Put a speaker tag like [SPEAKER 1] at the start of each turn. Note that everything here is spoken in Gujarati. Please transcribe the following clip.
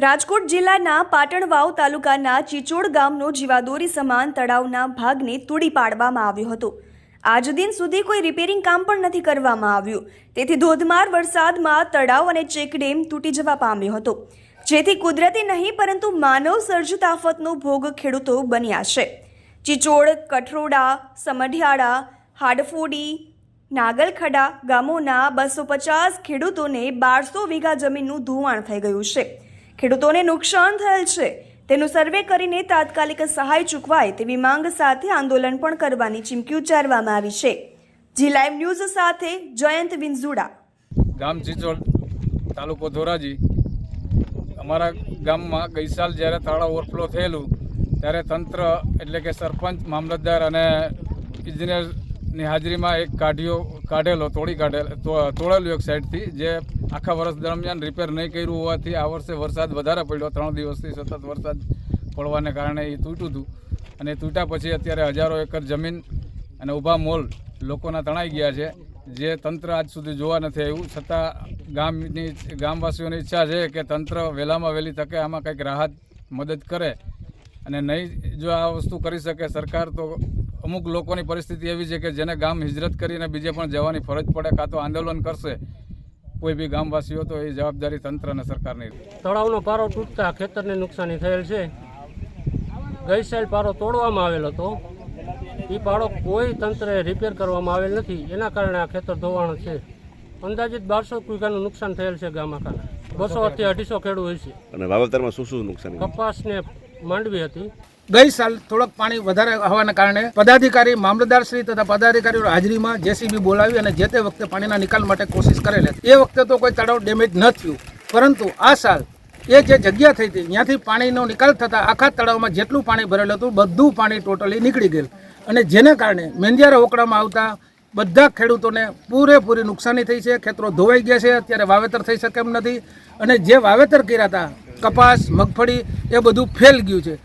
[SPEAKER 1] રાજકોટ જિલ્લાના પાટણવાવ તાલુકાના ચીચોડ ગામનો જીવાદોરી સમાન તળાવના ભાગને તોડી પાડવામાં આવ્યો હતો। આજ દિન સુધી કોઈ રિપેરિંગ કામ પણ નથી કરવામાં આવ્યું, તેથી ધોધમાર વરસાદમાં તળાવ અને ચેકડેમ તૂટી જવા પામ્યો હતો, જેથી કુદરતી નહીં પરંતુ માનવ સર્જિત આફતનો ભોગ ખેડૂતો બન્યા છે। ચીચોડ, કઠરોડા, સમઢિયાળા, હાડફોડી, નાગલખડા ગામોના 250 ખેડૂતોને 1200 વીઘા જમીનનું ધોવાણ થઈ ગયું છે। ખેડૂતોને નુકસાન થયેલ છે, તેનું સર્વે કરીને તાત્કાલિક સહાય ચૂકવાય તેવી માંગ સાથે આંદોલન પણ કરવાની ચીમકી ઉચ્ચારવામાં આવી છે। જી લાઈવ ન્યૂઝ સાથે જયંત વિંઝુડા।
[SPEAKER 2] ગામ ચીચોડ, તાલુકો ધોરાજી। અમારા ગામમાં ગઈ સાલ જ્યારે તળાવ ઓવરફ્લો થયેલું ત્યારે તંત્ર એટલે કે સરપંચ, મામલતદાર અને ઇજનેરની હાજરીમાં એક તોડેલું એક સાઈડથી, જે આખા વર્ષ દરમિયાન રિપેર નહીં કર્યું હોવાથી આ વર્ષે વરસાદ વધારે પડ્યો। 3 દિવસથી સતત વરસાદ પડવાને કારણે એ તૂટ્યું હતું અને તૂટ્યા પછી અત્યારે હજારો એકર જમીન અને ઊભા મોલ લોકોના તણાઈ ગયા છે, જે તંત્ર આજ સુધી જોવા નથી આવ્યું। છતાં ગામવાસીઓની ઈચ્છા છે કે તંત્ર વહેલામાં વહેલી તકે આમાં કંઈક રાહત મદદ કરે, અને નહીં જો આ વસ્તુ કરી શકે સરકાર, તો અમુક લોકોની પરિસ્થિતિ એવી છે કે જેને ગામ હિજરત કરીને બીજે પણ જવાની ફરજ પડે, કાં તો આંદોલન કરશે કોઈ બી ગામવાસીઓ, તો એ જવાબદારી તંત્ર અને સરકારની।
[SPEAKER 3] તળાવનો પારો તૂટતા ખેતરને નુકસાની થયેલ છે। ગઈ સાલ પારો તોડવામાં આવેલ હતો, એ પારો કોઈ તંત્રે રિપેર કરવામાં આવેલ નથી, એના કારણે આ ખેતર ધોવાણ છે। અંદાજિત 1200 વીઘાનું નુકસાન થયેલ છે ગામ આખાને। 200 થી 250 ખેડૂત હોય છે।
[SPEAKER 4] અને વાવેતરમાં શું નુકસાન?
[SPEAKER 3] કપાસ ને માંડવી હતી।
[SPEAKER 5] ગઈ સાલ થોડોક પાણી વધારે હોવાના કારણે પદાધિકારી, મામલતદારશ્રી તથા પદાધિકારીઓ હાજરીમાં જેસીબી બોલાવી અને જે તે વખતે પાણીના નિકાલ માટે કોશિશ કરેલ હતી। એ વખતે તો કોઈ તળાવ ડેમેજ ન થયું, પરંતુ આ સાલ એ જે જગ્યા થઈ હતી ત્યાંથી પાણીનો નિકાલ થતાં આખા તળાવમાં જેટલું પાણી ભરેલું હતું બધું પાણી ટોટલી નીકળી ગયેલ, અને જેને કારણે મેંદિયારા ઓકળામાં આવતા બધા ખેડૂતોને પૂરેપૂરી નુકસાની થઈ છે। ખેતરો ધોવાઈ ગયા છે, અત્યારે વાવેતર થઈ શકે એમ નથી, અને જે વાવેતર કર્યા હતા કપાસ, મગફળી, એ બધું ફેલ ગયું છે।